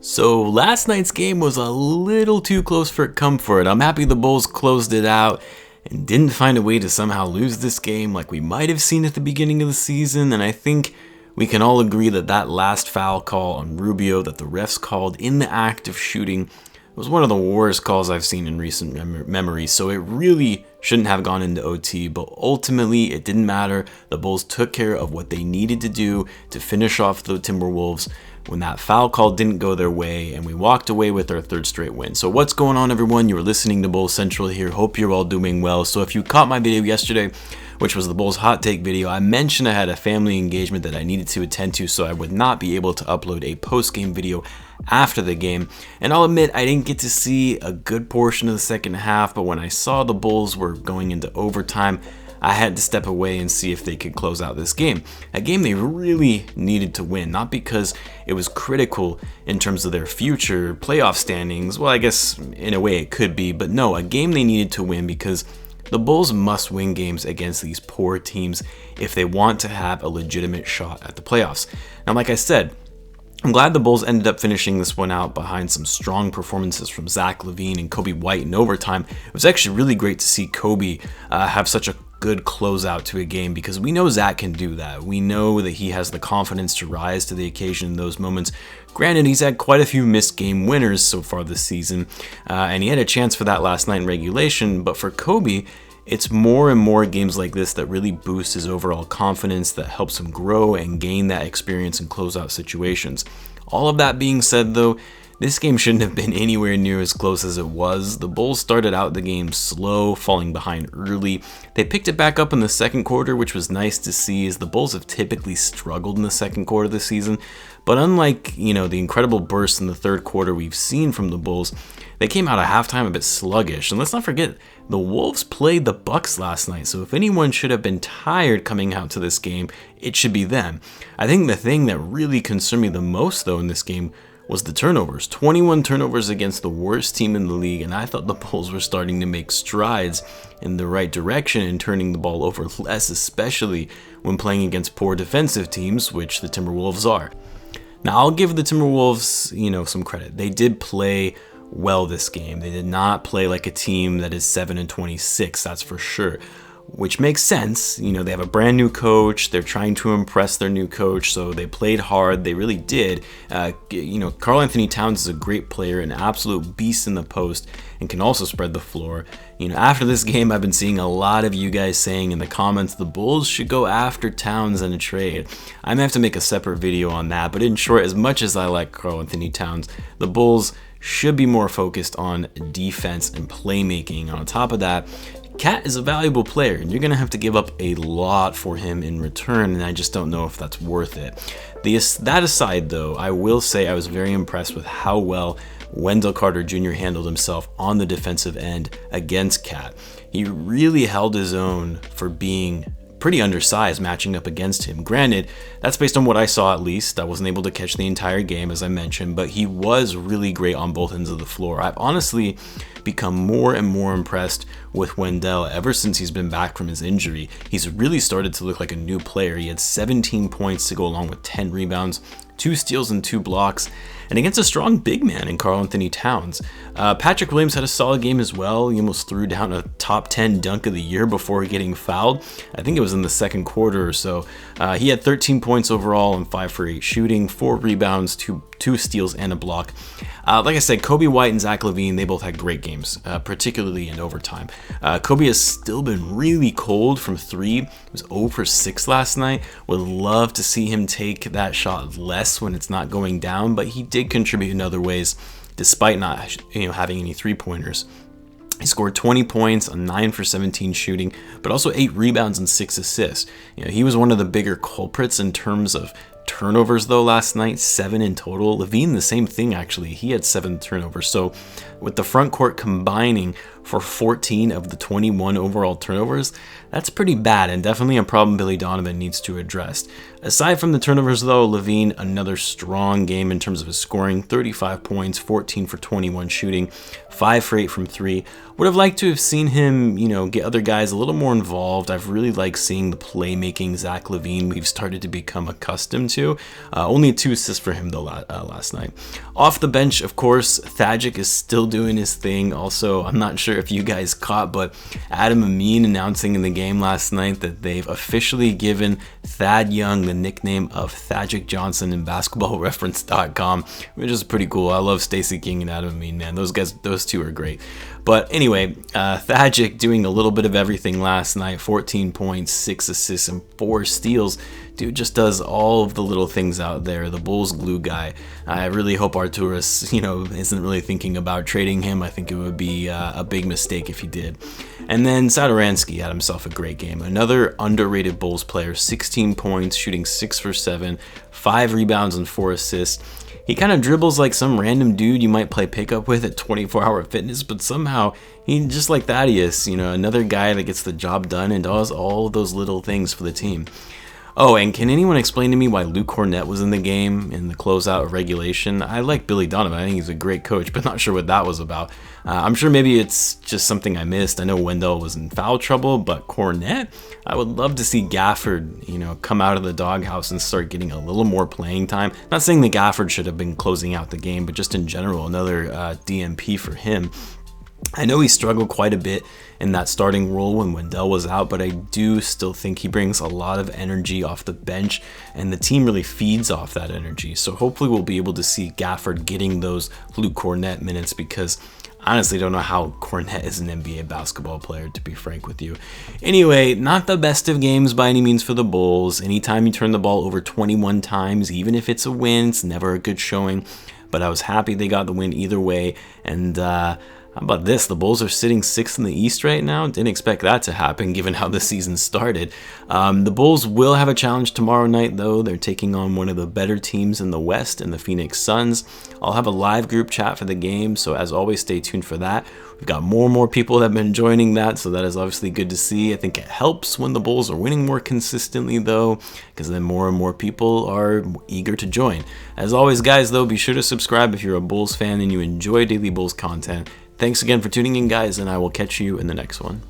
So last night's game was a little too close for comfort. I'm happy the Bulls closed it out and didn't find a way to somehow lose this game like we might have seen at the beginning of the season, and I think we can all agree that that last foul call on Rubio that the refs called in the act of shooting was one of the worst calls I've seen in recent memory, so it really shouldn't have gone into OT, but ultimately it didn't matter. The Bulls took care of what they needed to do to finish off the Timberwolves when that foul call didn't go their way, and we walked away with our third straight win. So what's going on, everyone? You're listening to Bulls Central here. Hope you're all doing well. So if you caught my video yesterday, which was the Bulls hot take video, I mentioned I had a family engagement that I needed to attend to, so I would not be able to upload a post-game video after the game. And I'll admit I didn't get to see a good portion of the second half, but when I saw the Bulls were going into overtime, I had to step away and see if they could close out this game. A game they really needed to win, not because it was critical in terms of their future playoff standings. Well, I guess in a way it could be, but no, a game they needed to win because the Bulls must win games against these poor teams if they want to have a legitimate shot at the playoffs. Now, like I said, I'm glad the Bulls ended up finishing this one out behind some strong performances from Zach Lavine and Coby White in overtime. It was actually really great to see Coby have such a good closeout to a game because we know Zach can do that. We know that he has the confidence to rise to the occasion in those moments. Granted, he's had quite a few missed game winners so far this season, and he had a chance for that last night in regulation, but for Coby, it's more and more games like this that really boost his overall confidence, that helps him grow and gain that experience in closeout situations. All of that being said, though, this game shouldn't have been anywhere near as close as it was. The Bulls started out the game slow, falling behind early. They picked it back up in the second quarter, which was nice to see, as the Bulls have typically struggled in the second quarter this season. But unlike, the incredible bursts in the third quarter we've seen from the Bulls, they came out at halftime a bit sluggish. And let's not forget, the Wolves played the Bucks last night, so if anyone should have been tired coming out to this game, it should be them. I think the thing that really concerned me the most, though, in this game was the turnovers. 21 turnovers against the worst team in the league, and I thought the Bulls were starting to make strides in the right direction in turning the ball over less, especially when playing against poor defensive teams, which the Timberwolves are. Now, I'll give the Timberwolves, some credit. They did play well this game. They did not play like a team that is 7-26, that's for sure. Which makes sense. They have a brand new coach. They're trying to impress their new coach, so they played hard. They really did. Karl Anthony Towns is a great player, an absolute beast in the post, and can also spread the floor. After this game, I've been seeing a lot of you guys saying in the comments the Bulls should go after Towns in a trade. I may have to make a separate video on that, but in short, as much as I like Karl Anthony Towns, the Bulls should be more focused on defense and playmaking. On top of that, Cat is a valuable player, and you're going to have to give up a lot for him in return, and I just don't know if that's worth it. That aside, though, I will say I was very impressed with how well Wendell Carter Jr. handled himself on the defensive end against Cat. He really held his own for being pretty undersized matching up against him. Granted, that's based on what I saw at least. I wasn't able to catch the entire game, as I mentioned, but he was really great on both ends of the floor. I've honestly become more and more impressed with Wendell ever since he's been back from his injury. He's really started to look like a new player. He had 17 points to go along with 10 rebounds, 2 steals and 2 blocks, and against a strong big man in Karl Anthony Towns. Patrick Williams had a solid game as well. He almost threw down a top 10 dunk of the year before getting fouled. I think it was in the second quarter or so. He had 13 points overall and 5 for 8 shooting, 4 rebounds, 2 steals, and a block. Like I said, Coby White and Zach Lavine, they both had great games, particularly in overtime. Coby has still been really cold from 3. He was 0 for 6 last night. Would love to see him take that shot less when it's not going down, but he did contribute in other ways despite not having any 3-pointers. He scored 20 points on 9 for 17 shooting, but also 8 rebounds and 6 assists. He was one of the bigger culprits in terms of turnovers, though, last night, 7 in total. Lavine, the same thing, actually. He had 7 turnovers. So with the front court combining for 14 of the 21 overall turnovers. That's pretty bad and definitely a problem Billy Donovan needs to address. Aside from the turnovers though, Lavine, another strong game in terms of his scoring, 35 points, 14 for 21 shooting, 5 for 8 from 3. Would have liked to have seen him, get other guys a little more involved. I've really liked seeing the playmaking Zach Lavine we've started to become accustomed to. Only 2 assists for him though last night. Off the bench, of course, Thagic is still doing his thing. Also, I'm not sure if you guys caught, but Adam Amin announcing in the game last night that they've officially given Thad Young the nickname of Thagic Johnson in basketballreference.com, which is pretty cool. I love Stacey King and Adam Amin, man. Those two are great. But anyway, Thagic doing a little bit of everything last night, 14 points, 6 assists, and 4 steals. Dude just does all of the little things out there, the Bulls glue guy. I really hope Arturas, isn't really thinking about trading him. I think it would be a big mistake if he did. And then Satoransky had himself a great game. Another underrated Bulls player, 16 points, shooting 6 for 7, 5 rebounds and 4 assists. He kind of dribbles like some random dude you might play pickup with at 24 Hour Fitness, but somehow he, just like Thaddeus, another guy that gets the job done and does all those little things for the team. Oh, and can anyone explain to me why Luke Cornett was in the game in the closeout of regulation? I like Billy Donovan. I think he's a great coach, but not sure what that was about. I'm sure maybe it's just something I missed. I know Wendell was in foul trouble, but Cornett, I would love to see Gafford, come out of the doghouse and start getting a little more playing time. Not saying that Gafford should have been closing out the game, but just in general, another DMP for him. I know he struggled quite a bit in that starting role when Wendell was out, but I do still think he brings a lot of energy off the bench, and the team really feeds off that energy. So hopefully we'll be able to see Gafford getting those Luke Cornett minutes, because I honestly don't know how Cornett is an NBA basketball player, to be frank with you. Anyway, not the best of games by any means for the Bulls. Anytime you turn the ball over 21 times, even if it's a win, it's never a good showing. But I was happy they got the win either way, and how about this? The Bulls are sitting 6th in the East right now. Didn't expect that to happen given how the season started. The Bulls will have a challenge tomorrow night, though. They're taking on one of the better teams in the West, in the Phoenix Suns. I'll have a live group chat for the game, so as always, stay tuned for that. We've got more and more people that have been joining that, so that is obviously good to see. I think it helps when the Bulls are winning more consistently, though, because then more and more people are eager to join. As always, guys, though, be sure to subscribe if you're a Bulls fan and you enjoy daily Bulls content. Thanks again for tuning in, guys, and I will catch you in the next one.